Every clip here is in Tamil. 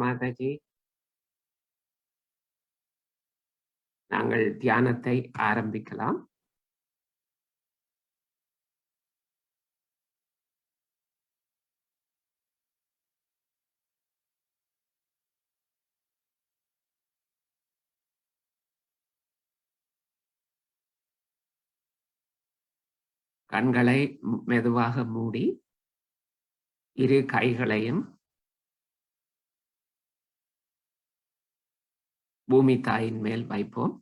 மாதாஜி, நாங்கள் தியானத்தை ஆரம்பிக்கலாம். கண்களை மெதுவாக மூடி இரு கைகளையும் பூமி தாயின் மேல் வைப்போம்.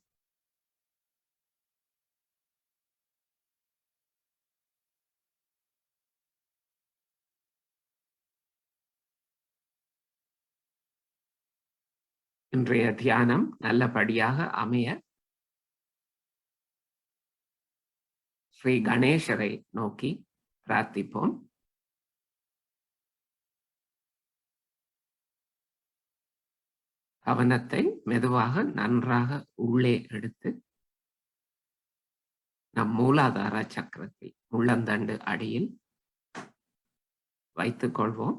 இன்றைய தியானம் நல்லபடியாக அமைய ஸ்ரீ கணேசரை நோக்கி பிரார்த்திப்போம். கவனத்தை மெதுவாக நன்றாக உள்ளே எடுத்து நம் மூலாதார சக்கரத்தை உள்ளந்தண்டு அடியில் வைத்துக் கொள்வோம்.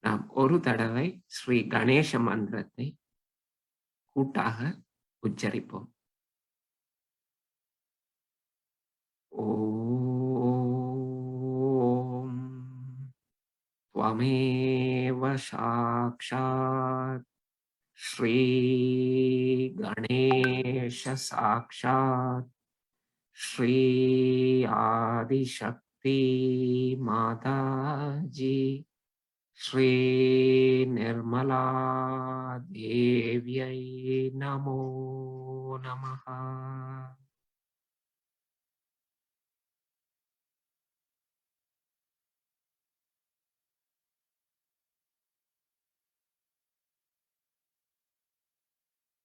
நாம் ஒரு தடவை ஸ்ரீ கணேச மந்திரத்தை கூட்டாக உச்சரிப்போம். ஓம் त्वमेव साक्षात् श्री गणेश साक्षात् श्री आदिशक्ति माताजी श्री निर्मला देव्यै नमो नमः.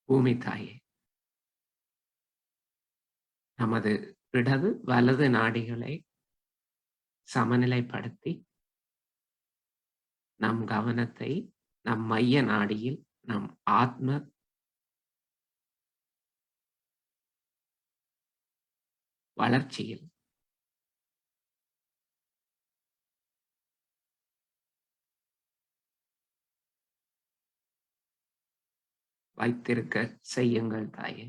பூமி தாயே, நமது இடது வலது நாடிகளை சமநிலைப்படுத்தி நம் கவனத்தை நம் மைய நாடியில் நம் ஆத்ம வளர்ச்சியில் வைத்திருக்க செய்யுங்கள் தாயே.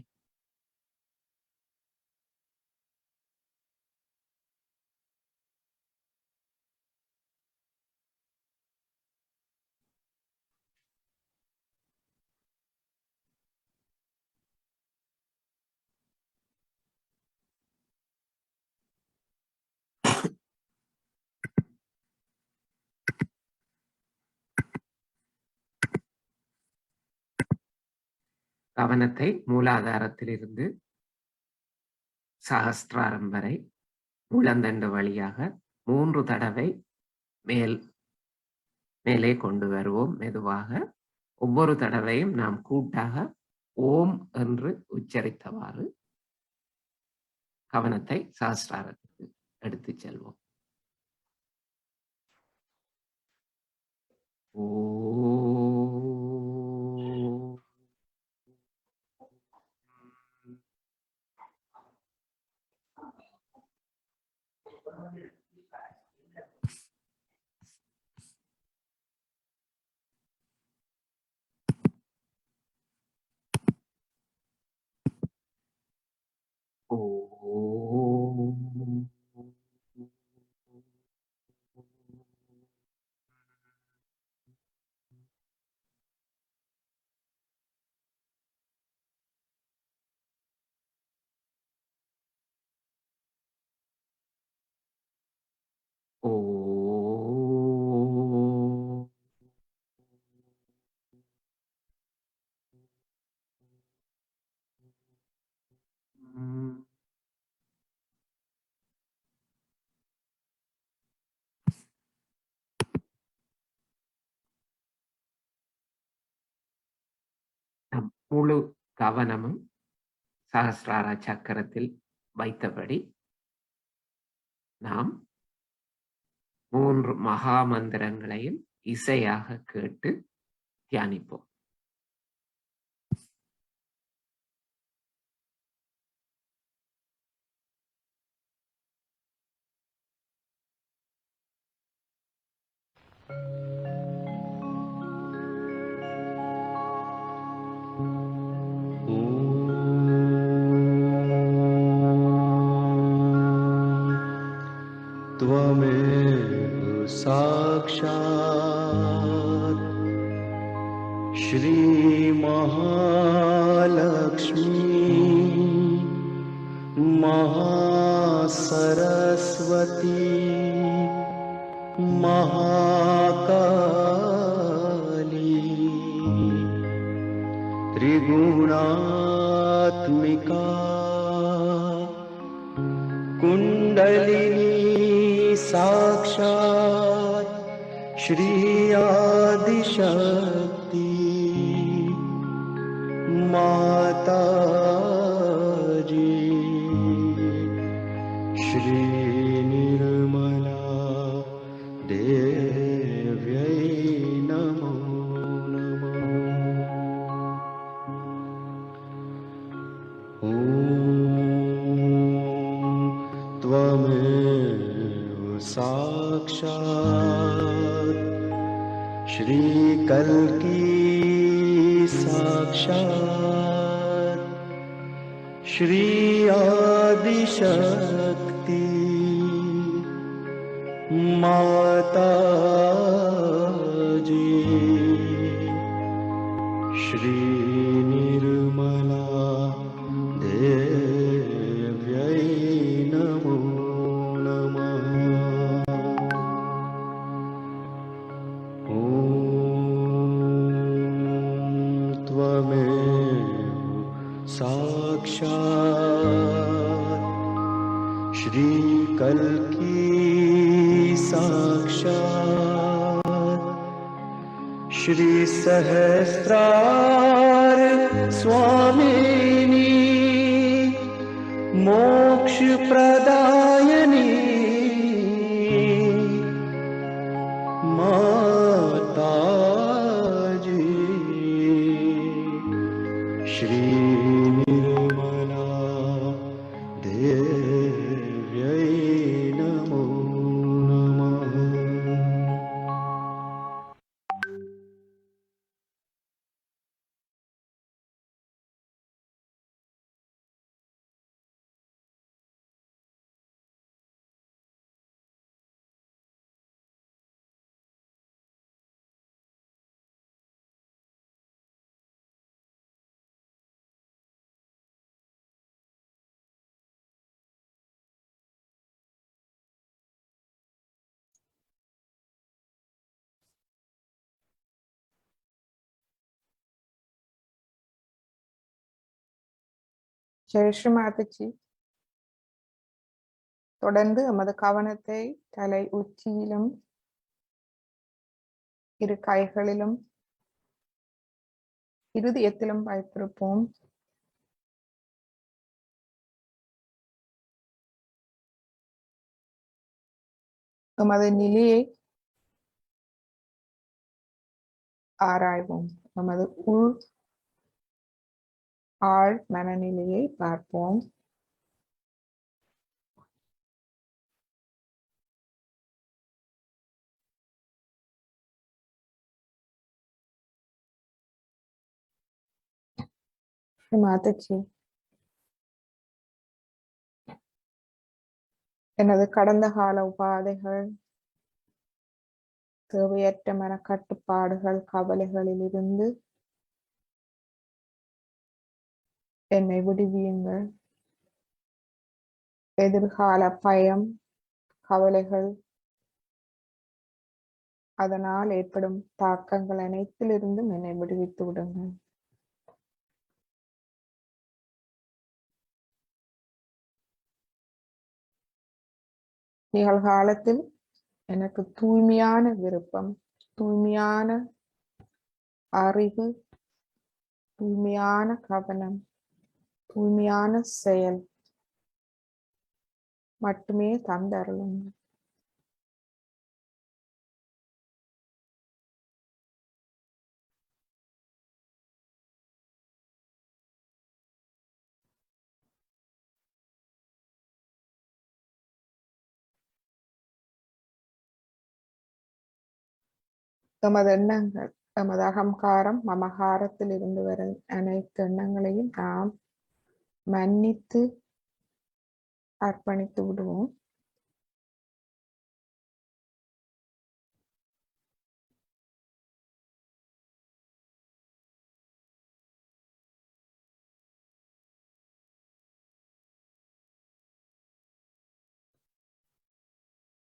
கவனத்தை மூலாதாரத்திலிருந்து சகஸ்திராரம் வரை உள்ளந்தண்டு வழியாக 3 தடவை மேலே கொண்டு வருவோம். மெதுவாக ஒவ்வொரு தடவையும் நாம் கூட்டாக ஓம் என்று உச்சரித்தவாறு கவனத்தை சகஸ்திராரத்துக்கு எடுத்துச் செல்வோம். ஓ முழு கவனமும் சகஸ்ரார சக்கரத்தில் வைத்தபடி நாம் 3 மகா மந்திரங்களையும் இசையாக கேட்டு தியானிப்போம். त्वमेव साक्षात् श्री महालक्ष्मी महासरस्वती महाकाली त्रिगुणात्मिका कुंडलिनी साक्षात् श्री आदिशक्ति माताजी श्री निर्मला देव्यै नमो नमः। ॐ त्वमेव साक्षात् श्री कल्की साक्षात् श्री आदिशक्ति माताजी श्री निर्मला देव्यै नमो नमः। ॐ त्वमेव साक्षात् श्री कल्की साक्षात् श्री सहस्रार स्वामिनी मोक्ष प्रदायिनी माताजी श्री निर्मला देव्यै नमो नमः। ஜெயஸ்ரீ மாதாஜி, தொடர்ந்து எமது கவனத்தை தலை உச்சியிலும் இரு கைகளிலும் இருதயத்திலும் வைத்திருப்போம். எமது நிலையை ஆராய்வோம். நமது உள் ஆழ் மனநிலையை பார்ப்போம். மாதாஜி, எனது கடந்த கால உபாதைகள், தேவையற்ற மன கட்டுப்பாடுகள், கவலைகளில் இருந்து என்னை விடுவியுங்கள். எதிர்கால பயம், கவலைகள், அதனால் ஏற்படும் தாக்கங்கள் அனைத்திலிருந்தும் என்னை விடுவித்து விடுங்கள். நிகழ்காலத்தில் எனக்கு தூய்மையான விருப்பம், தூய்மையான அறிவு, தூய்மையான கவனம், தூய்மையான செயல் மட்டுமே தந்தருளும். எமது எண்ணங்கள், எமது அகங்காரம், மமகாரத்தில் இருந்து வரும் அனைத்து எண்ணங்களையும் நாம் மன்னித்து அர்ப்பணித்து விடுவோம்.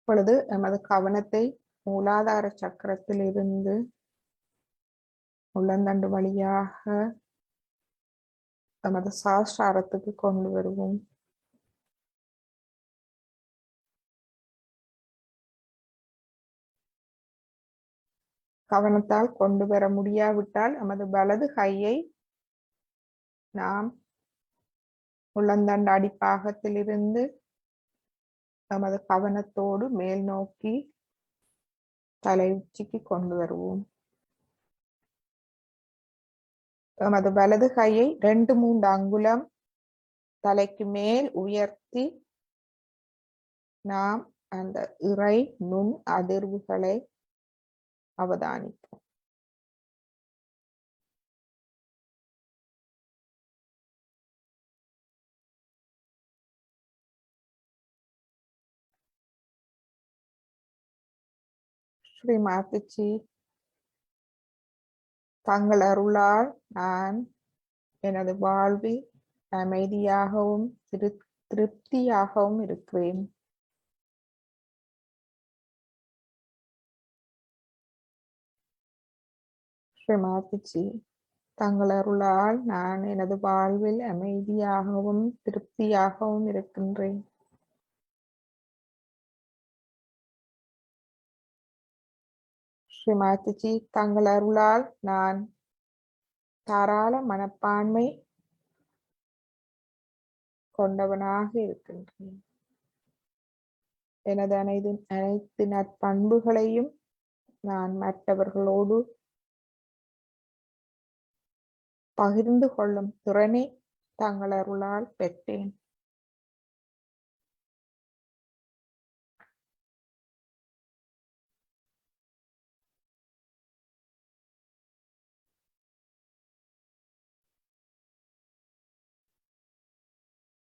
இப்பொழுது எமது கவனத்தை மூலாதார சக்கரத்தில் இருந்து உள்ளந்தண்டு வழியாக எமது சாஸ்திராரத்துக்கு கொண்டு வருவோம். கவனத்தால் கொண்டு வர முடியாவிட்டால் எமது வலது கையை நாம் உள்ளந்தண்டு அடிப்பாகத்தில் இருந்து நமது கவனத்தோடு மேல் நோக்கி தலை உச்சிக்கு கொண்டு வருவோம். நமது வலது கையை 2-3 அங்குலம் தலைக்கு மேல் உயர்த்தி நாம் அந்த இறை நுண் அதிர்வுகளை அவதானிப்போம். ஸ்ரீ மாதாஜி, தங்கள் அருளால் நான் எனது வாழ்வில் அமைதியாகவும் திருப்தியாகவும் இருக்கிறேன். ஸ்ரீ மாதாஜி, தங்கள் அருளால் நான் எனது வாழ்வில் அமைதியாகவும் திருப்தியாகவும் இருக்கின்றேன். ஸ்ரீ மாதாஜி, தங்கள் அருளால் நான் தாராள மனப்பான்மை கொண்டவனாக இருக்கின்றேன். எனது அனைத்து நற்பண்புகளையும் நான் மற்றவர்களோடு பகிர்ந்து கொள்ளும் திறனை தங்கள் அருளால் பெற்றேன்.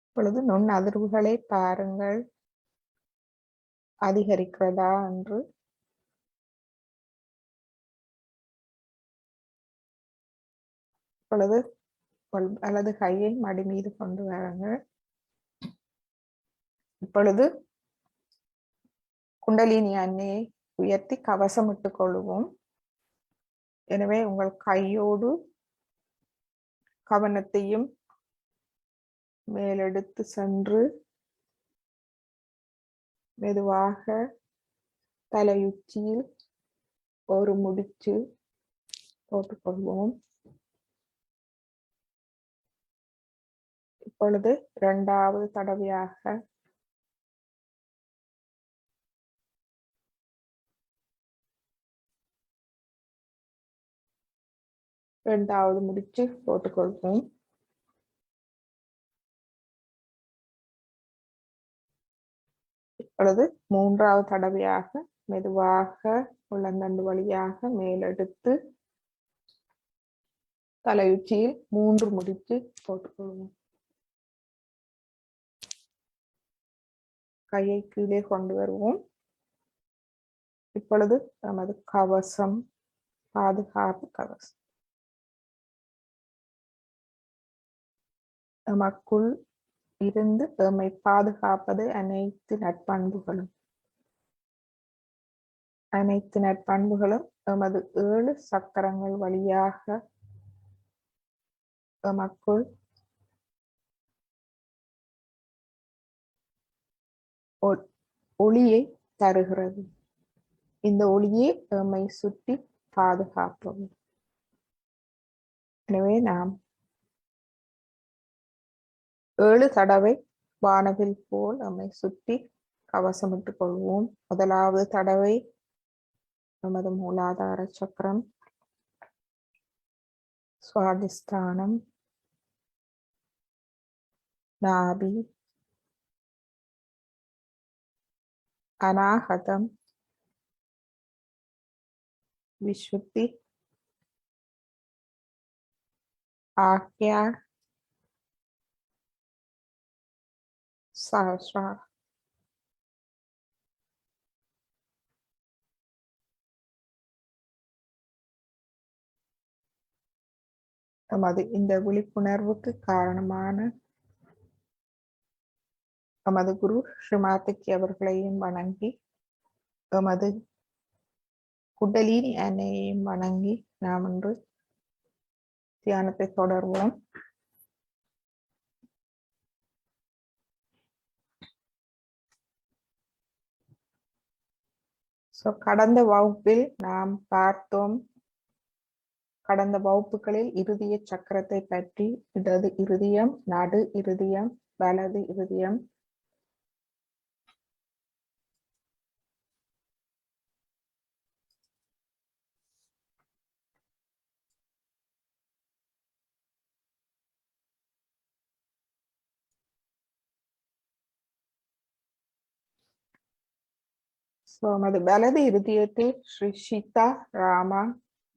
இப்பொழுது நுண் அதிர்வுகளை பாருங்கள், அதிகரிக்கிறதா என்று. இப்பொழுது வலது கையை மடி மீது கொண்டு வாருங்கள். இப்பொழுது குண்டலினி அன்னையை உயர்த்தி கவசமிட்டுக் கொள்வோம். எனவே உங்கள் கையோடு கவனத்தையும் மேலெடுத்து சென்று மெதுவாக தலையுச்சியில் ஒரு முடிச்சு போட்டுக்கொள்வோம். இப்பொழுது 2வது தடவையாக முடிச்சு போட்டுக்கொள்வோம். இப்பொழுது 3வது தடவையாக மெதுவாக உள்ளந்தண்டு வழியாக மேலெடுத்து தலையுச்சியில் 3 முடிச்சு போட்டுக்கொள்வோம். கையை கீழே கொண்டு வருவோம். இப்பொழுது நமது கவசம், பாதுகாப்பு கவசம், நமக்குள் இருந்து எம்மை பாதுகாப்பது அனைத்து நற்பண்புகளும் எமது 7 சக்கரங்கள் வழியாக எமக்குள் ஒளியை தருகிறது. இந்த ஒளியை எம்மை சுற்றி பாதுகாப்பது. எனவே நாம் 7 தடவை வானவில் போல் நம்மை சுற்றி கவசமிட்டுக் கொள்வோம். 1வது தடவை நமது மூலாதார சக்கரம், சுவாதிஷ்டானம், நாபி, அநாகதம், விசுத்தி, ஆக்யா, சஹஸ்ரா. நமது இந்த விழிப்புணர்வுக்கு காரணமான நமது குரு ஸ்ரீ மாதாஜி அவர்களையும் வணங்கி எமது குண்டலினி அன்னையையும் வணங்கி நாம் இன்று தியானத்தை தொடர்வோம். கடந்த வகுப்பில் நாம் பார்த்தோம், கடந்த வகுப்புகளில் இருதய சக்கரத்தை பற்றி, இடது இருதயம், நடு இருதயம், வலது இருதயம், நமது வலது இருதயத்தில் ஸ்ரீ சீதா ராமா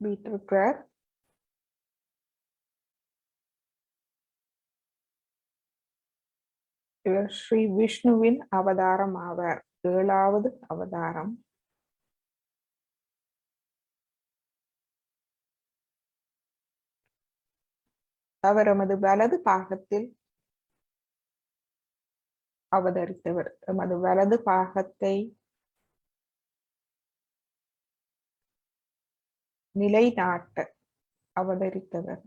வீற்றிருக்கிறார். இவர் ஸ்ரீ விஷ்ணுவின் அவதாரம் ஆவார், 7வது அவதாரம். அவர் எமது வலது பாகத்தில் அவதரித்தவர். எமது வலது பாகத்தை நிலைநாட்ட அவதரித்தவர்.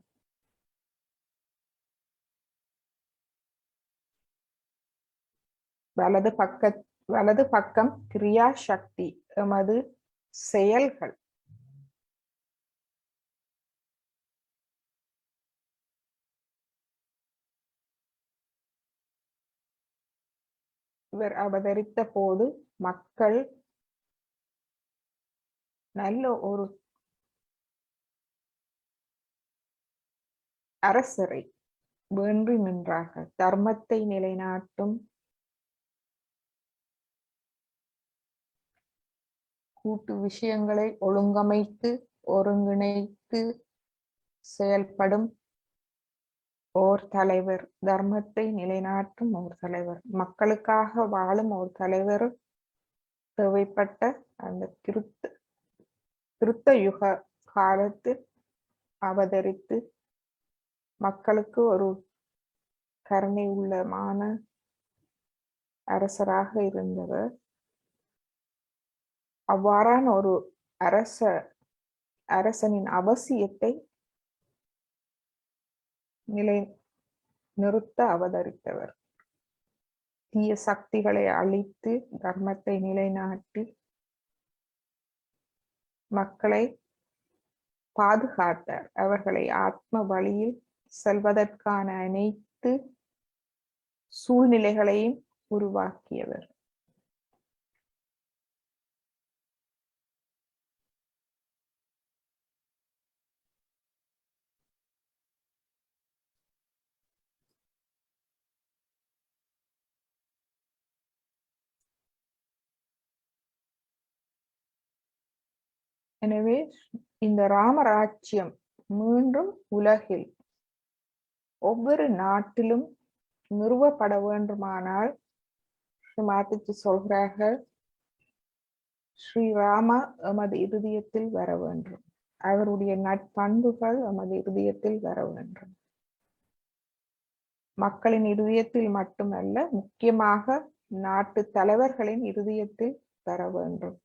வலது பக்கம் கிரியா சக்தி, எமது செயல்கள். இவர் அவதரித்த போது மக்கள் நல்ல ஒரு அரசரை வேண்டி நின்றார்கள். தர்மத்தை நிலைநாட்டும், கூட்டு விஷயங்களை ஒழுங்கமைத்து ஒருங்கிணைத்து செயல்படும் ஓர் தலைவர், தர்மத்தை நிலைநாட்டும் ஓர் தலைவர், மக்களுக்காக வாழும் ஓர் தலைவர் தேவைப்பட்ட அந்த கிருத்த யுக காலத்தில் அவதரித்து மக்களுக்கு ஒரு கருணை உள்ளமான அரசராக இருந்தவர். அவ்வாறான ஒரு அரசனின் அவசியத்தை நிறுத்த அவதரித்தவர். தீய சக்திகளை அழித்து தர்மத்தை நிலைநாட்டி மக்களை பாதுகாத்தார். அவர்களை ஆத்ம வழியில் செல்வதற்கான அனைத்து சூழ்நிலைகளையும் உருவாக்கியவர். எனவே இந்த ராமராஜ்யம் மீண்டும் உலகில் ஒவ்வொரு நாட்டிலும் நிறுவப்பட வேண்டுமானால் மாத்திச்சு சொல்கிறார்கள், ஸ்ரீராமா எமது இருதயத்தில் வர வேண்டும், அவருடைய நற்பண்புகள் எமது இருதயத்தில் வர வேண்டும். மக்களின் இருதயத்தில் மட்டுமல்ல, முக்கியமாக நாட்டு தலைவர்களின் இருதயத்தில் வர வேண்டும்.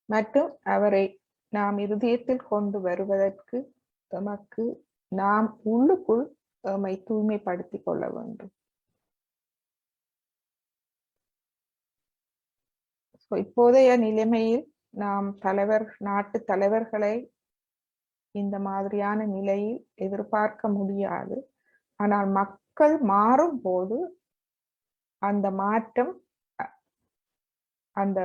மற்றும் அவரை நாம் இருதயத்தில் கொண்டு வருவதற்கு நமக்கு நாம் உள்ளுக்குள் நம்மை தூய்மைப்படுத்திக் கொள்ள வேண்டும். இப்போதைய நிலைமையில் நாம் நாட்டு தலைவர்களை இந்த மாதிரியான நிலையில் எதிர்பார்க்க முடியாது. ஆனால் மக்கள் மாறும் போது அந்த மாற்றம் அந்த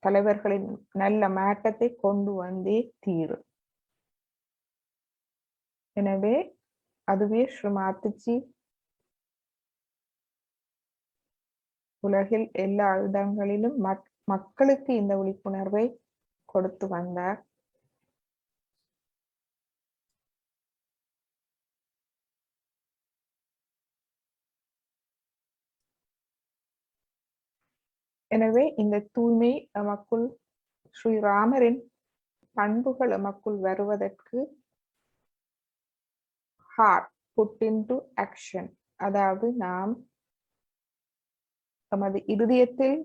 தலைவர்களின் நல்ல மாற்றத்தை கொண்டு வந்தே தீரும். எனவே அதுவே ஸ்ரீ மாதாஜி உலகில் எல்லா இடங்களிலும் மக்களுக்கு இந்த விழிப்புணர்வை கொடுத்து வந்தார். எனவே இந்த தூய்மை நமக்குள், ஸ்ரீராமரின் பண்புகள் நமக்குள் வருவதற்கு heart put into action, அதாவது நாம் நமது இருதயத்தில்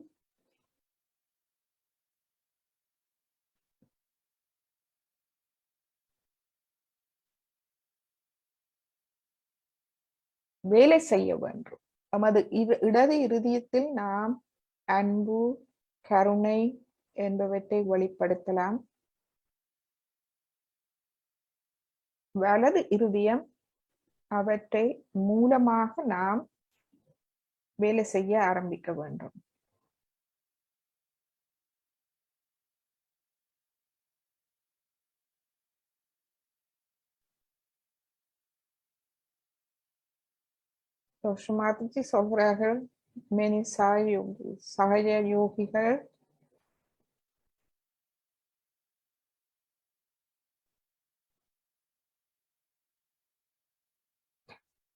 வேலை செய்ய வேண்டும். நமது இடது இருதயத்தில் நாம் அன்பு, கருணை என்பவற்றை வெளிப்படுத்தலாம். வலது இருதயம் அவற்றை மூலமாக நாம் வேலை செய்ய ஆரம்பிக்க வேண்டும். சுமாதிஜி சொல்கிறார்கள், many சகஜ யோகிகள்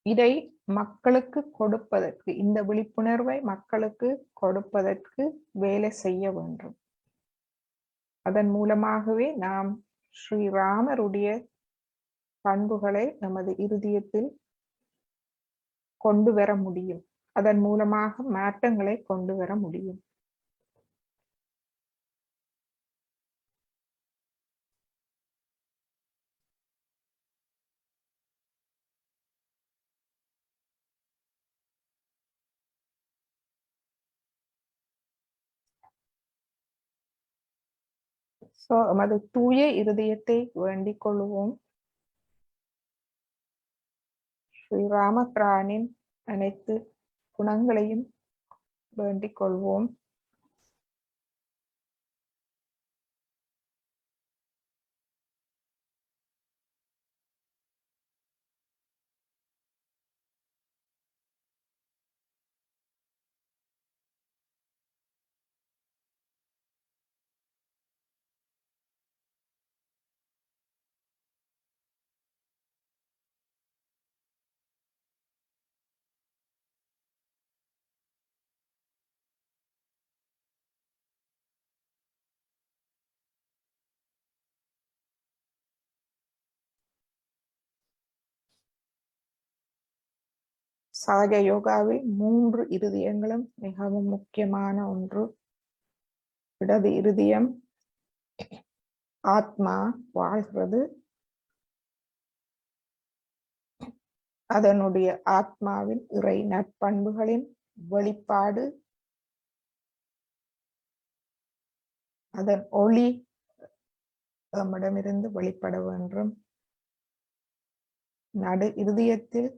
இதை மக்களுக்கு கொடுப்பதற்கு, இந்த விழிப்புணர்வை மக்களுக்கு கொடுப்பதற்கு வேலை செய்ய வேண்டும். அதன் மூலமாகவே நாம் ஸ்ரீராமருடைய பண்புகளை நமது இருதயத்தில் கொண்டு வர முடியும். அதன் மூலமாக மாற்றங்களை கொண்டு வர முடியும். நமது தூய இருதயத்தை வேண்டிக் கொள்வோம். ஸ்ரீராமபிரானின் அனைத்து குணங்களையும் வேண்டிக் கொள்வோம். சகஜ யோகாவில் 3 இருதயங்களும் மிகவும் முக்கியமான ஒன்று. இடது இருதயம் ஆத்மா வாழ்கிறது. அதனுடைய ஆத்மாவின் இறை நற்பண்புகளின் வெளிப்பாடு, அதன் ஒளி நம்மிடமிருந்து வெளிப்பட வேண்டும். நடு இருதயத்தில்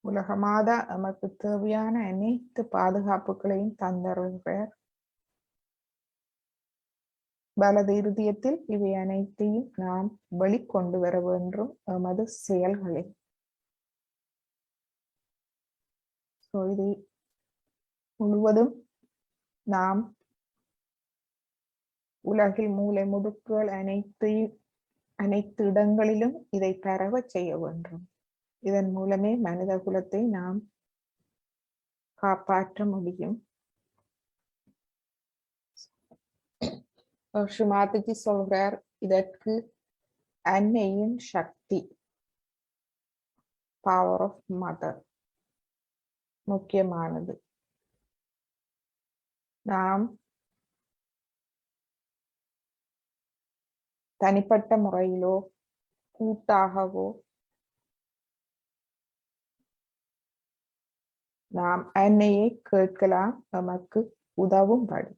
உலகமாதா நமக்கு தேவையான அனைத்து பாதுகாப்புகளையும் தந்தருள்கிறார். வலது இருதயத்தில் இவை அனைத்தையும் நாம் வெளிக்கொண்டு வர வேண்டும் எமது செயல்களில். இது முழுவதும் நாம் உலகில் மூலை முடுக்குகள் அனைத்து இடங்களிலும் இதை பரவ செய்ய வேண்டும். இதன் மூலமே மனித குலத்தை நாம் காப்பாற்ற முடியும். ஸ்ரீமாதிஜி சொல்றார், இதற்கு அன்னையின் சக்தி, பவர் ஆஃப் மதர் முக்கியமானது. நாம் தனிப்பட்ட முறையிலோ கூட்டாகவோ நாம் அன்னையை கேட்கலாம், நமக்கு உதவும்படி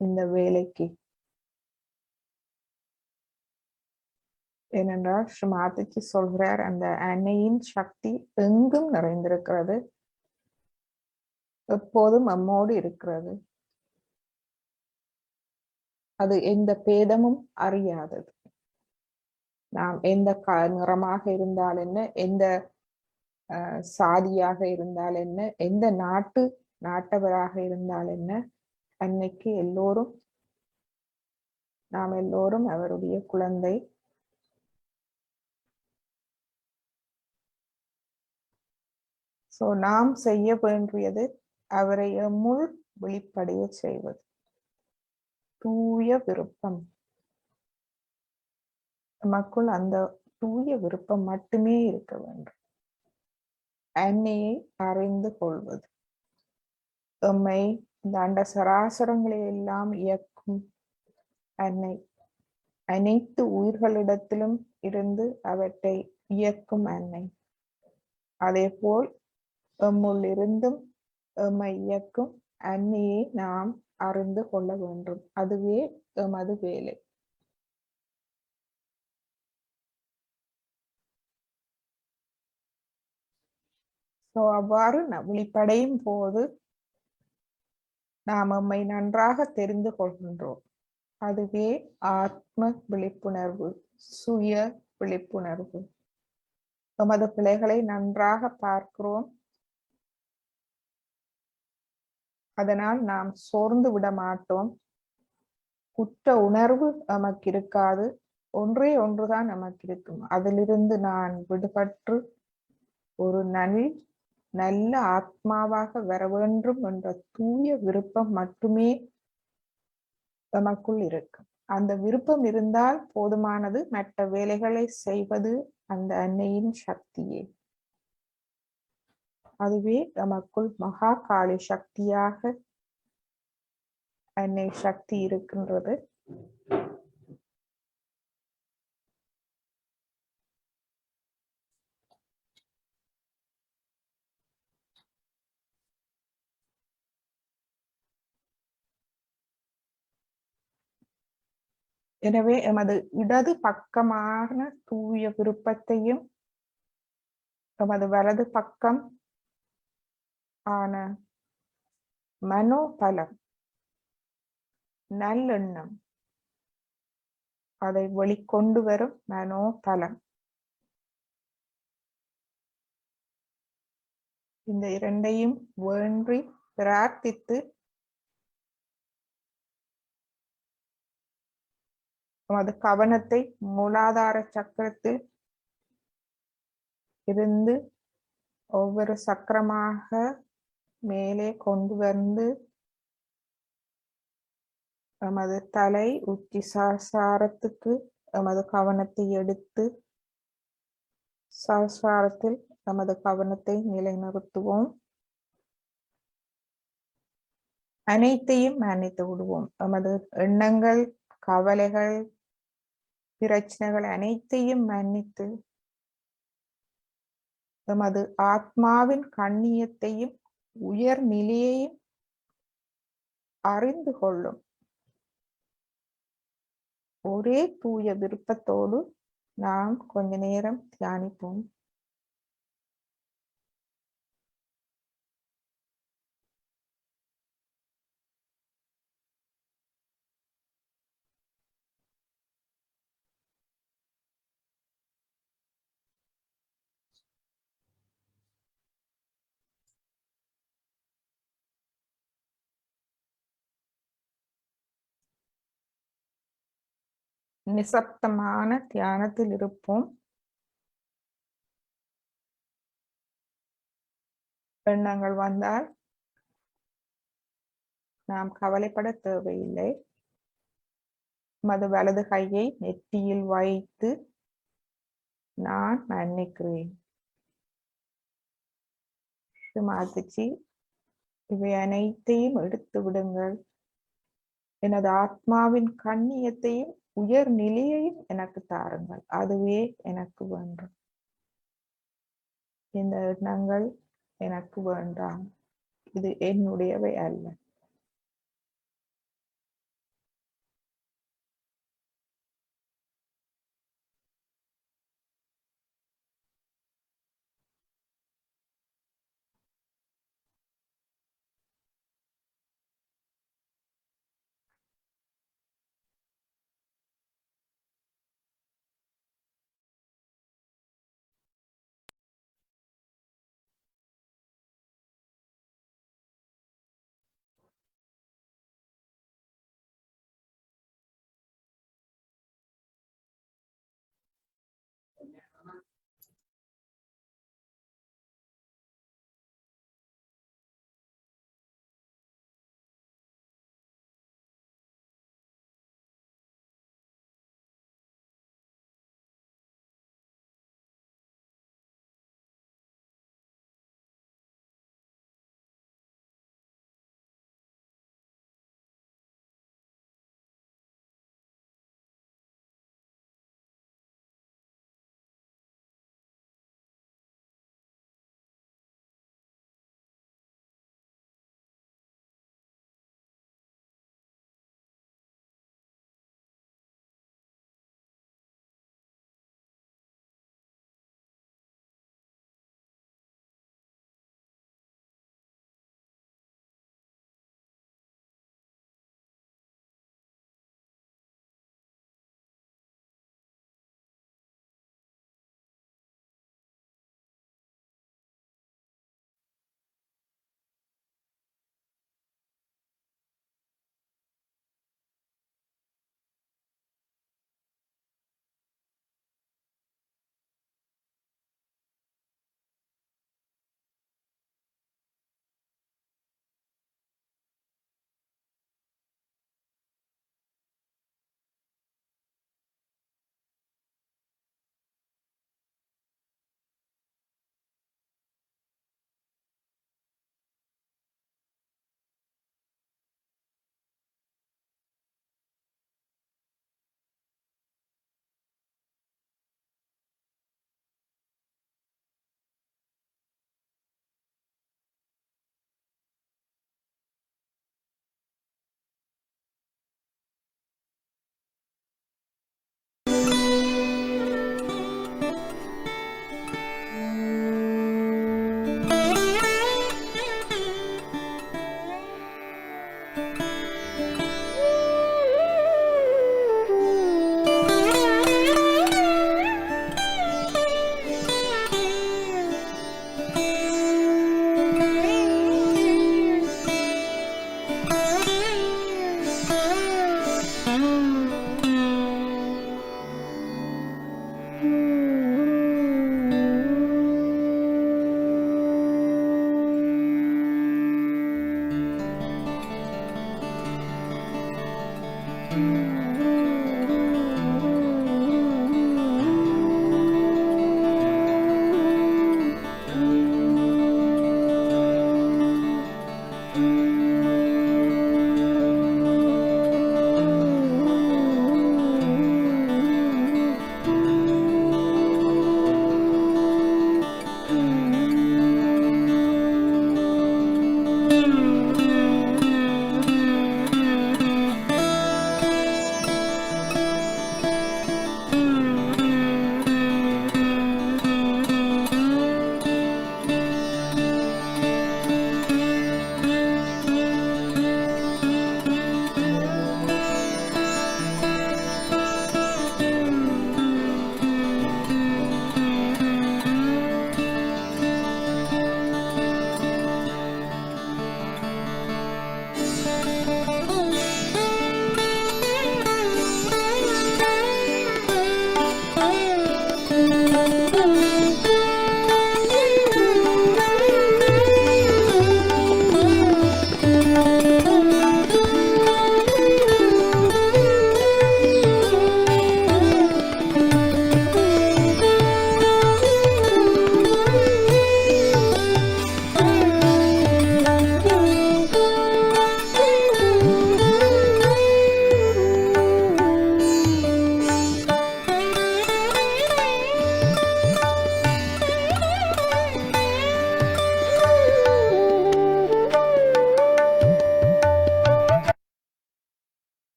இந்த வேலைக்கு. ஏனென்றால் ஸ்ரீமாதிஜி சொல்கிறார், அந்த அன்னையின் சக்தி எங்கும் நிறைந்திருக்கிறது, எப்போதும் நம்மோடு இருக்கிறது. அது எந்த பேதமும் அறியாதது. நாம் எந்த நிறமாக இருந்தால் என்ன, எந்த சாதியாக இருந்தால் என்ன, எந்த நாட்டவராக இருந்தால் என்ன, அன்னைக்கு எல்லோரும், நாம் எல்லோரும் அவருடைய குழந்தை. நாம் செய்ய வேண்டியது அவரை முள் வெளிப்படைய செய்வது. தூய விருப்பம், நமக்குள் அந்த தூய விருப்பம் மட்டுமே இருக்க வேண்டும். அன்னையை அறிந்து கொள்வது. எம்மை இந்த அண்ட சராசரங்களை எல்லாம் இயக்கும் அன்னை, அனைத்து உயிர்களிடத்திலும் இருந்து அவற்றை இயக்கும் அன்னை, அதே போல் எம்முள் இருந்தும் எம்மை இயக்கும் அன்னையை நாம் அறிந்து கொள்ள வேண்டும். அதுவே எமது வேலை. அவ்வாறு விழிப்படையும் போது நாம் எம்மை நன்றாக தெரிந்து கொள்கின்றோம். அதுவே ஆத்ம விழிப்புணர்வு, சுய விழிப்புணர்வு. எமது பிழைகளை நன்றாக பார்க்கிறோம். அதனால் நாம் சோர்ந்து விட மாட்டோம். குற்ற உணர்வு நமக்கு இருக்காது. ஒன்றே ஒன்றுதான் நமக்கு இருக்கும். அதிலிருந்து நான் விடுபட்டு ஒரு நல்ல ஆத்மாவாக வர வேண்டும் என்ற தூய விருப்பம் மட்டுமே நமக்குள் இருக்கும். அந்த விருப்பம் இருந்தால் போதுமானது. மற்ற வேலைகளை செய்வது அந்த அன்னையின் சக்தியே. அதுவே நமக்குள் மகா காளி சக்தியாக அன்னை சக்தி இருக்கின்றது. எனவே எமது இடது பக்கமான தூய விருப்பத்தையும் எமது வலது பக்கம் ஆன மனோபலம், நல்லெண்ணம், அதை வெளிக்கொண்டு வரும் மனோபலம், இந்த இரண்டையும் வேண்டி பிரார்த்தித்து நமது கவனத்தை மூலாதார சக்கரத்தில் இருந்து ஒவ்வொரு சக்கரமாக மேலே கொண்டு வந்து நமது தலை உச்சி சஹஸ்ராரத்துக்கு நமது கவனத்தை எடுத்து சஹஸ்ராரத்தில் நமது கவனத்தை நிலைநிறுத்துவோம். அனைத்தையும் மன்னித்து விடுவோம். நமது எண்ணங்கள், கவலைகள், பிரச்சனைகள் அனைத்தையும் மன்னித்து நமது ஆத்மாவின் கண்ணியத்தையும் உயர் நிலையையும் அறிந்து கொள்ளும் ஒரே தூய விருப்பத்தோடு நாம் கொஞ்ச நேரம் தியானிப்போம். நிசப்தமான தியானத்தில் இருப்போம். எண்ணங்கள் வந்தால் நாம் கவலைப்பட தேவையில்லை. மது வலது கையை நெற்றியில் வைத்து நான் மன்னிக்கிறேன், மாத்திச்சு இவை அனைத்தையும் எடுத்து விடுங்கள். எனது ஆத்மாவின் கண்ணியத்தையும் உயர் நிலையையும் எனக்கு தாருங்கள். அதுவே எனக்கு வேண்டும். இந்த எண்ணங்கள் எனக்கு வேண்டாம். இது என்னுடையவை அல்ல.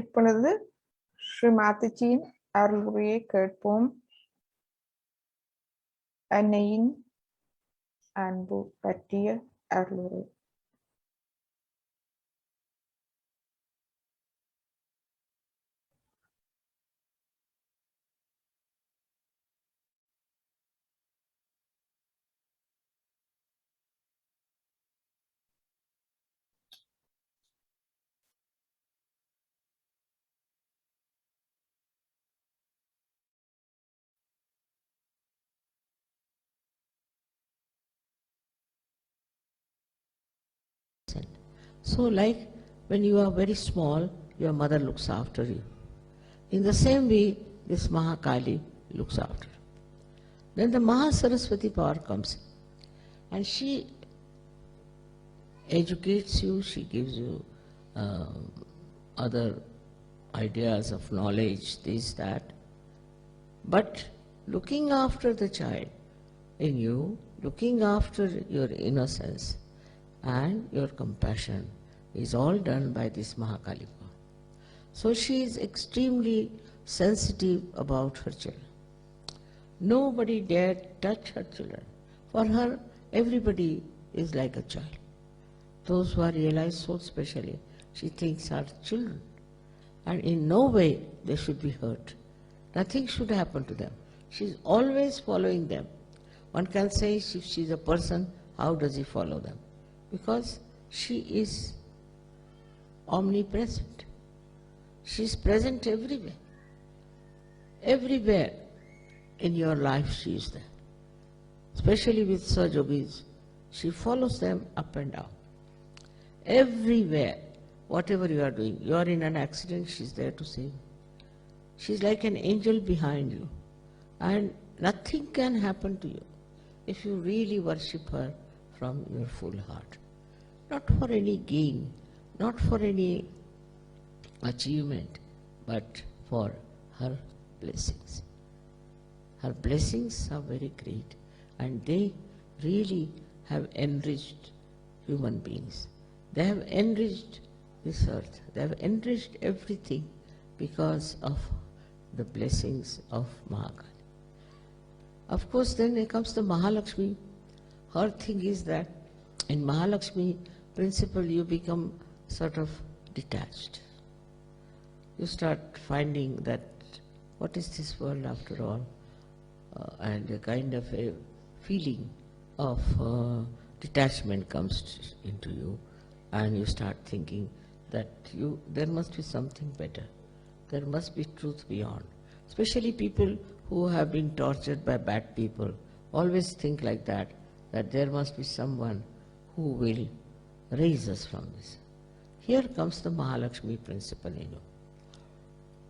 இப்பொழுது ஸ்ரீ மாதாஜியின் அருளுரையை கேட்போம். அன்னையின் அன்பு பற்றிய அருளுரை. So like when you are very small, your mother looks after you. In the same way, this Mahakali looks after you. Then the Mahasaraswati power comes in, and she educates you, she gives you other ideas of knowledge, this, that. But looking after the child in you, looking after your innocence and your compassion is all done by this Mahakali power. So she is extremely sensitive about her children. Nobody dare touch her children. For her, everybody is like a child. Those who are realized so specially, she thinks are children. And in no way they should be hurt. Nothing should happen to them. She is always following them. One can say if she is a person, how does he follow them? Because she is omnipresent. She is present everywhere. Everywhere in your life she is there. Especially with Saj Yogis, she follows them up and down. Everywhere, whatever you are doing, you are in an accident, she is there to save you. She is like an angel behind you. And nothing can happen to you if you really worship her from your full heart. Not for any gain, not for any achievement, but for her blessings. Her blessings are very great, and they really have enriched human beings. They have enriched this earth. They have enriched everything because of the blessings of Mahakali. Of course, then there comes the Mahalakshmi. Her thing is that in Mahalakshmi principle you become sort of detached. You start finding that what is this world after all? And a kind of a feeling of detachment comes into you, and you start thinking that there must be something better. There must be truth beyond. Especially people who have been tortured by bad people always think like that there must be someone who will raise us from this. Here comes the Mahalakshmi principle in you,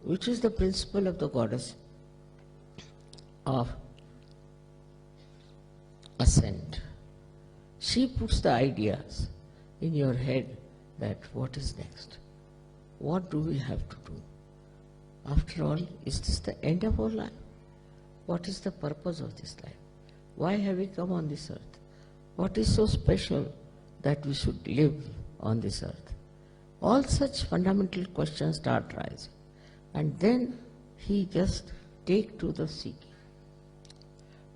which is the principle of the goddess of ascent. She puts the ideas in your head that what is next? What do we have to do? After all, is this the end of our life? What is the purpose of this life? Why have we come on this earth? What is so special that we should live on this earth? All such fundamental questions start rising. And then he just take to the seeking.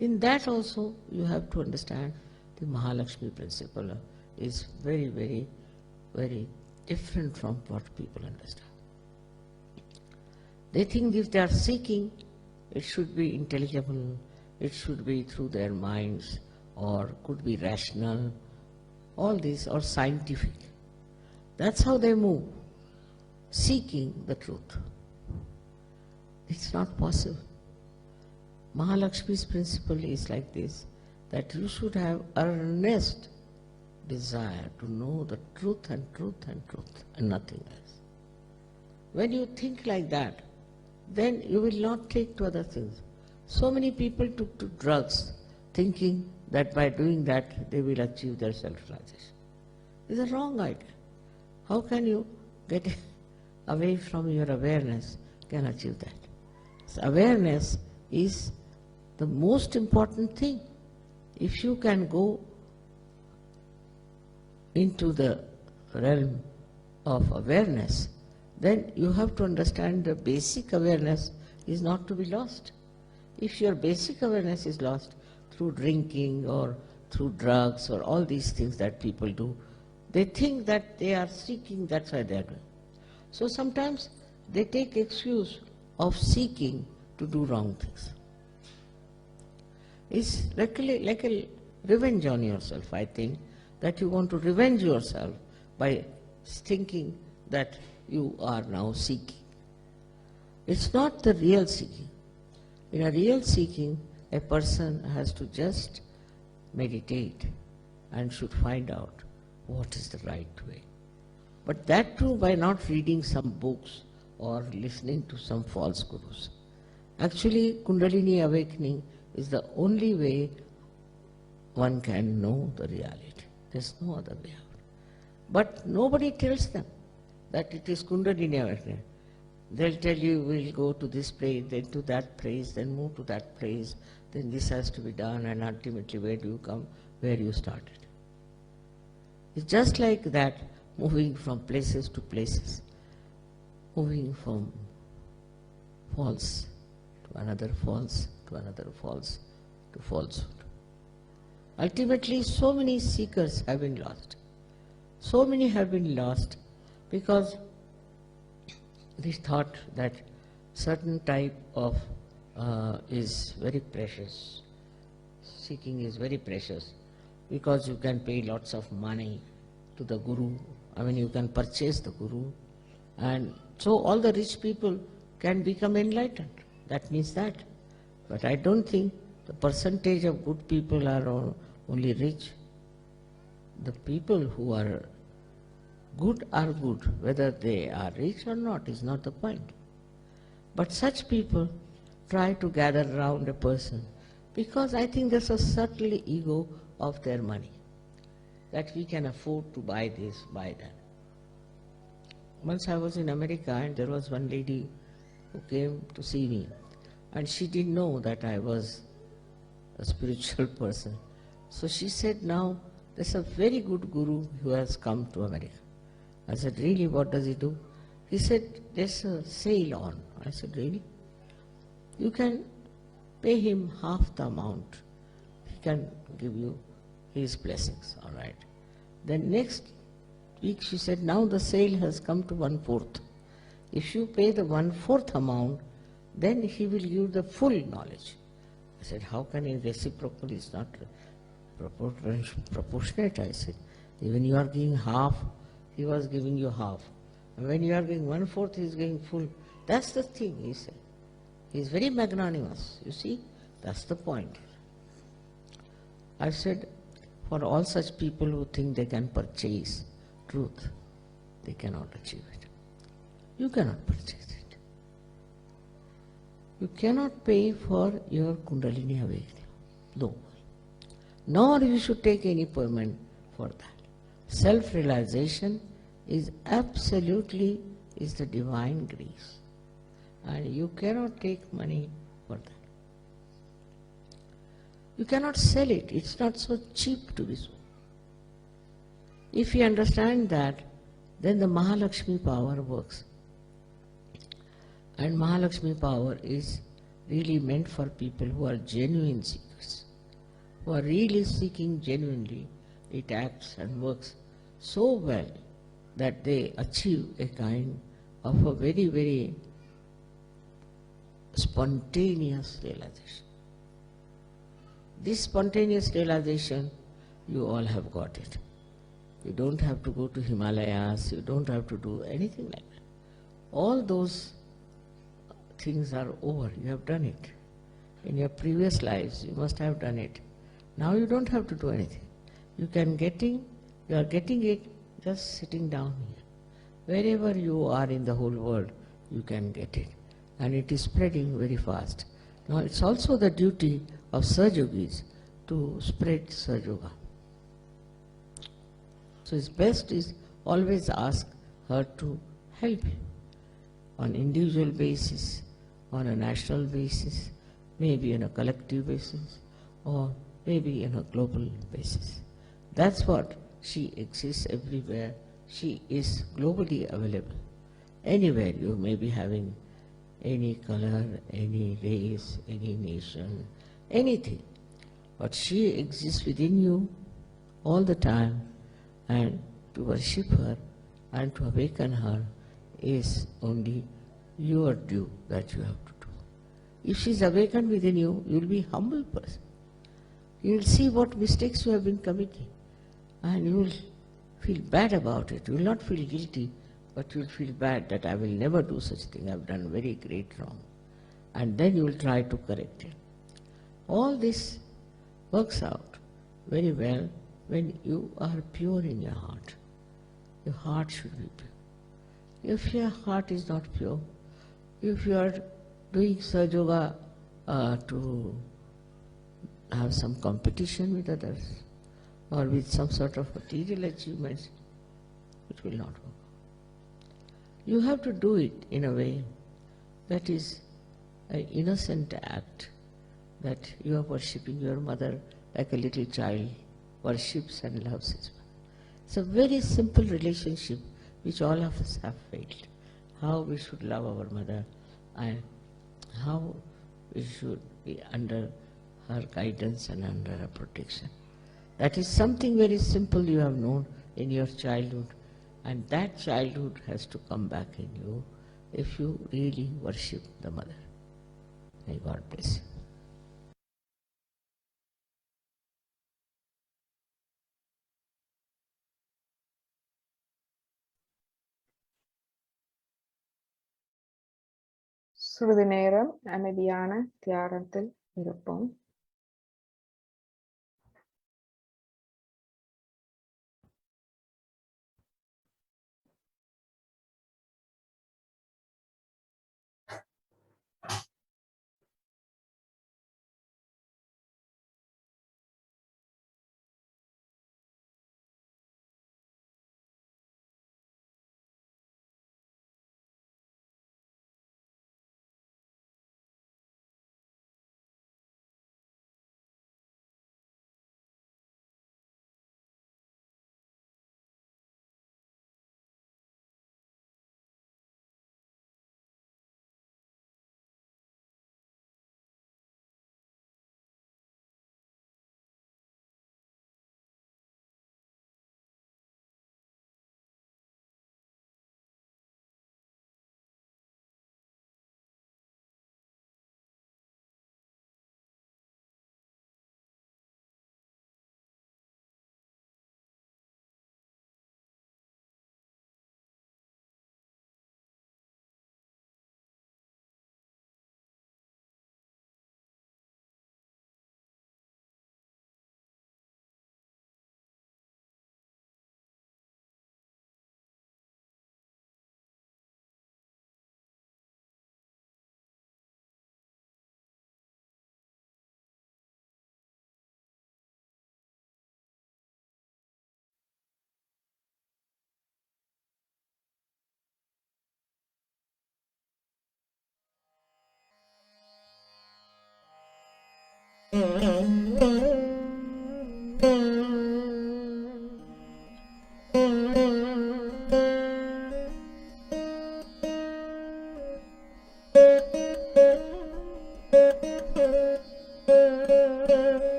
In that also you have to understand the Mahalakshmi principle is very, very, very different from what people understand. They think if they are seeking, it should be intelligible, it should be through their minds, or could be rational, all these, or scientific. That's how they move, seeking the truth. It's not possible. Mahalakshmi's principle is like this, that you should have earnest desire to know the truth and truth and truth and nothing else. When you think like that, then you will not take to other things. So many people took to drugs thinking that by doing that they will achieve their self-realization. It's a wrong idea. How can you get away from your awareness can achieve that? So awareness is the most important thing. If you can go into the realm of awareness, then you have to understand the basic awareness is not to be lost. If your basic awareness is lost through drinking or through drugs or all these things that people do, they think that they are seeking, that's why they are doing. So sometimes they take excuse of seeking to do wrong things. It's like a revenge on yourself, I think, that you want to revenge yourself by thinking that you are now seeking. It's not the real seeking. In a real seeking, a person has to just meditate and should find out what is the right way. But that too by not reading some books or listening to some false gurus. Actually, Kundalini awakening is the only way one can know the reality. There's no other way out. But nobody tells them that it is Kundalini awakening. They'll tell you, we'll go to this place, then to that place, then move to that place, then this has to be done, and ultimately where do you come? Where you started. It's just like that, moving from places to places, moving from false to another false, to another false, to falsehood. Ultimately, so many seekers have been lost. So many have been lost because they thought that certain type of is very precious. Seeking is very precious because you can pay lots of money to the guru. I mean, you can purchase the guru, and so all the rich people can become enlightened. That means that. But I don't think the percentage of good people are only rich. The people who are good, whether they are rich or not is not the point. But such people try to gather around a person because I think there's a subtle ego of their money, that we can afford to buy this, buy that. Once I was in America and there was one lady who came to see me, and she didn't know that I was a spiritual person. So she said, now there's a very good guru who has come to America. I said, really, what does he do? He said, there's a sale on. I said, really? You can pay him half the amount. He can give you his blessings, all right. Then next week she said, now the sale has come to 1/4. If you pay the 1/4 amount, then he will give you the full knowledge. I said, how can he reciprocal? It's not proportionate. I said, even you are giving half, he was giving you half. And when you are giving 1/4, he is giving full. That's the thing, he said. He is very magnanimous, you see. That's the point. I said, for all such people who think they can purchase truth, they cannot achieve it. You cannot purchase it. You cannot pay for your Kundalini awakening. No. Nor you should take any payment for that. Self-realization is absolutely the divine grace. And you cannot take money for that. You cannot sell it. It's not so cheap to be sold. If you understand that, then the Mahalakshmi power works. And Mahalakshmi power is really meant for people who are genuine seekers, who are really seeking genuinely. It acts and works so well that they achieve a kind of a very, very spontaneous realization. This spontaneous realization, you all have got it. You don't have to go to Himalayas, you don't have to do anything like that. All those things are over, you have done it. In your previous lives, you must have done it. Now you don't have to do anything. You are getting it just sitting down here. Wherever you are in the whole world, you can get it. And it is spreading very fast. Now it's also the duty of Sahaja-yogis to spread Sahaja Yoga. So it's best is always ask her to help you on individual basis, on a national basis, maybe on a collective basis, or maybe on a global basis. That's what she exists everywhere. She is globally available. Anywhere you may be having any color, any race, any nation, anything. But she exists within you all the time, and to worship her and to awaken her is only your due that you have to do. If she is awakened within you, you will be a humble person. You will see what mistakes you have been committing, and you will feel bad about it. You will not feel guilty, but you will feel bad that I will never do such thing. I have done very great wrong. And then you will try to correct it. All this works out very well when you are pure in your heart. Your heart should be pure. If your heart is not pure, if you are doing Sahaja Yoga to have some competition with others or with some sort of material achievements, it will not work. You have to do it in a way that is an innocent act, that you are worshipping your mother like a little child worships and loves his mother. It's a very simple relationship which all of us have failed. How we should love our mother and how we should be under her guidance and under her protection. That is something very simple you have known in your childhood, and that childhood has to come back in you if you really worship the mother. May God bless you. சிறிது நேரம் அமைதியான தியானத்தில் இருப்போம்.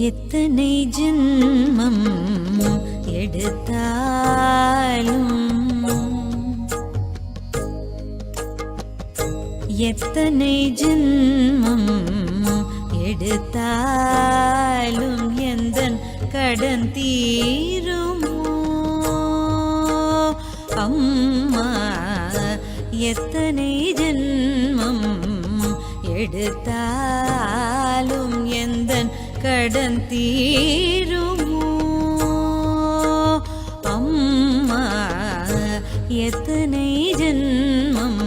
எத்தனை ஜென்மம் எடுத்தாலும் எத்தனை ஜென்மம் எடுத்தாலும் எந்தன் கடன் தீருமோ அம்மா எத்தனை ஜென்மம் எடுத்தாலும் எந்தன் கடன் தீருமோ அம்மா எத்தனை ஜென்மம்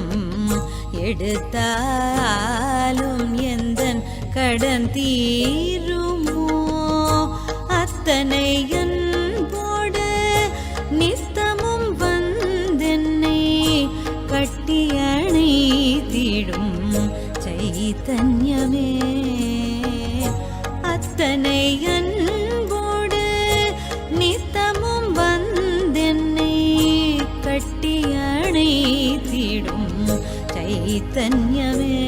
எடுத்தாலும் எந்தன் கடன் தீருமோ அத்தனை அன்போடு நித்தமும் வந்தென்னை கட்டி அணைத்திடும் சைத்தன்யமே அத்தனை அன்போடு நித்தமும் வந்தென்னை கட்டி அணைத்திடும் சைத்தன்யமே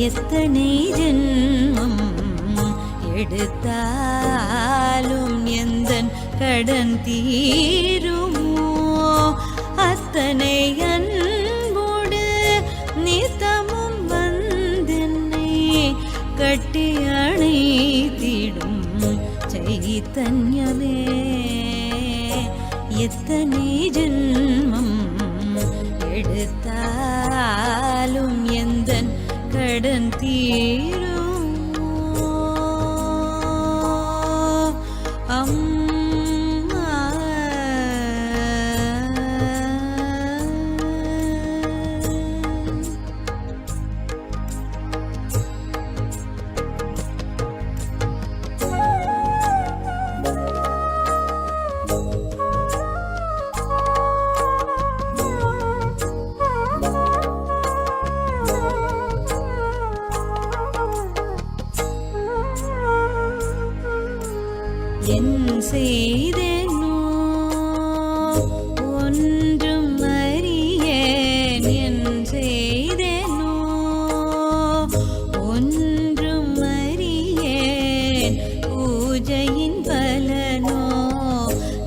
எத்தனை ஜென்மம் எடுத்தாலும் எந்தன் கடன் தீருமோ அத்தனை அன்போடு நித்தமும் வந்தென்னை கட்டி அணைத்திடும் சைத்தன்யமே எத்தனை ஜென்மம் எடுத்தாலும் எந்தன் கடன் தீருமோ அம்மா என் செய்தேனோ ஒன்றும் அறியேன் என் செய்தேனோ ஒன்றும் அறியேன் பூஜையின் பலனோ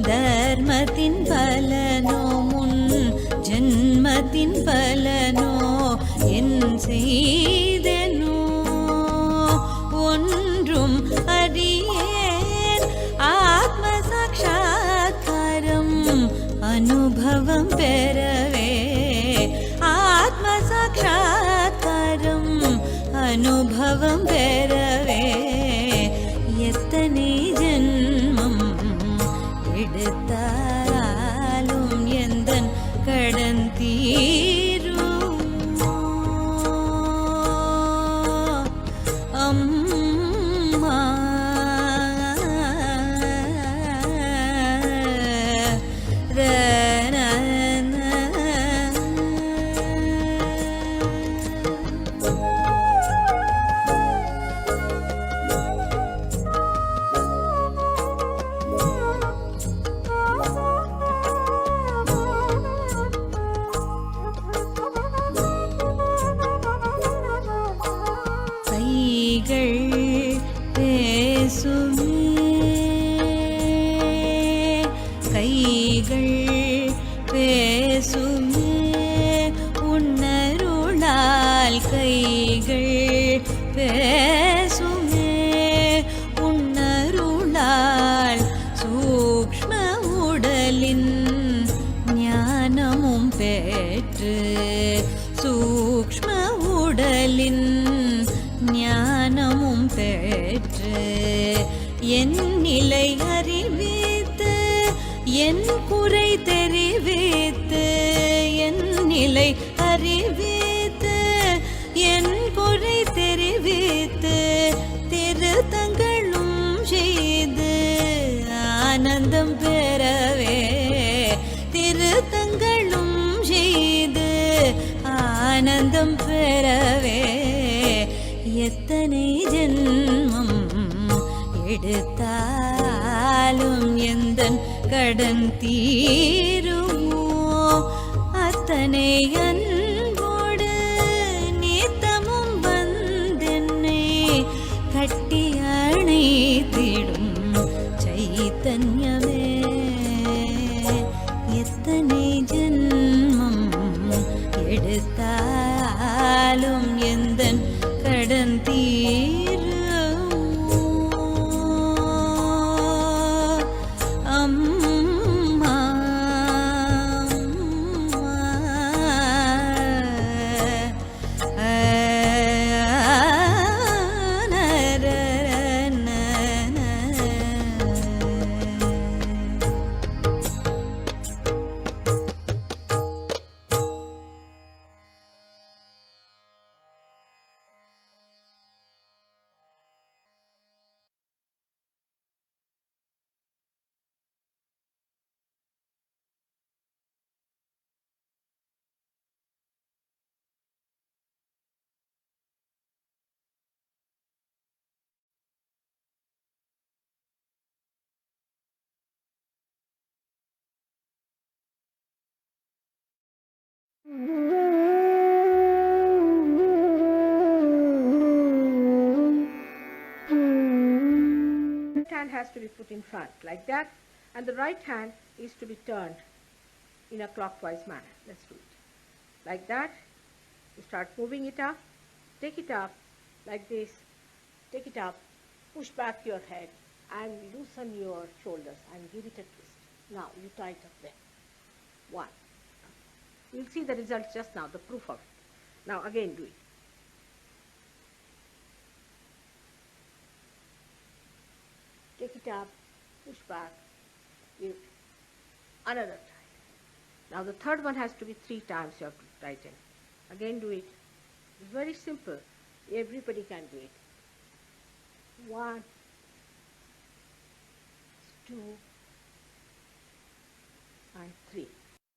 தர்மத்தின் பலனோ முன் ஜென்மத்தின் பலனோ என் செய்தேனோ ஒன்றும் அறியேன் ஆத்ம சாட்சாத்காரம் அனுபவம் பெறவே ஆத்ம சாட்சாத்காரம் அனுபவம் பெறவே எத்தனை ஜென்மம் எடுத்தாலும் எந்தன் கடன் தீருமோ அம்மா கைகள் பேசுமே கைகள் பேசுமே உன்னருளால் கைகள் பேசுமே உன்னருளால் சூக்ஷ்ம உடலின் ஞானமும் பெற்று சூக்ஷ்ம உடலின் ஞானமும் பெற்று என் நிலை அறிவித்து என் குறை தெரிவித்து என் நிலை அறிவித்து என் குறை தெரிவித்து திருத்தங்களும் செய்து ஆனந்தம் பெறவே திருத்தங்களும் செய்து ஆனந்தம் பெறவே எத்தனை ஜென்மம் எடுத்தாலும் எந்தன் கடன் தீருமோ அத்தனை அன்போடு நித்தமும் வந்தென்னை கட்டி அணைத்திடும் சைத்தன்யமே எத்தனை ஜென்மம் எடுத்தாலும் எந்தன் கடன் தீருமோ அம்மா Left hand has to be put in front like that, and the right hand is to be turned in a clockwise manner. Let's do it. Like that, you start moving it up, take it up like this, take it up, push back your head and loosen your shoulders and give it a twist. Now you tie it up there. One. You'll see the result just now, the proof of it. Now again do it. Take it up, push back, give another tie. Now the third one has to be 3 times you have to tighten. Again do it. It's very simple. Everybody can do it. 1, 2, and 3.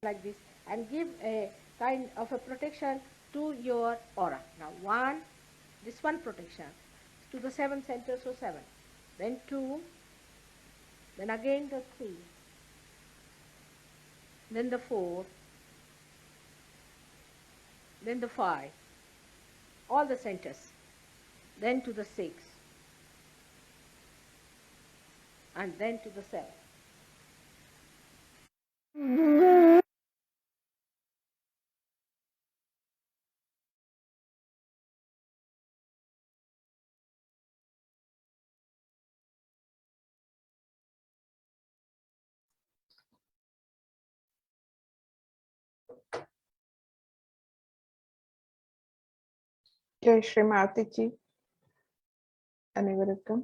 Like this. And give a kind of a protection to your aura. Now 1, this one protection to the 7 center, so 7. Then 2, then again the 3, then the 4, then the 5, all the centers, then to the 6, and then to the 7. Jai Sri Mataji அனைவருக்கும்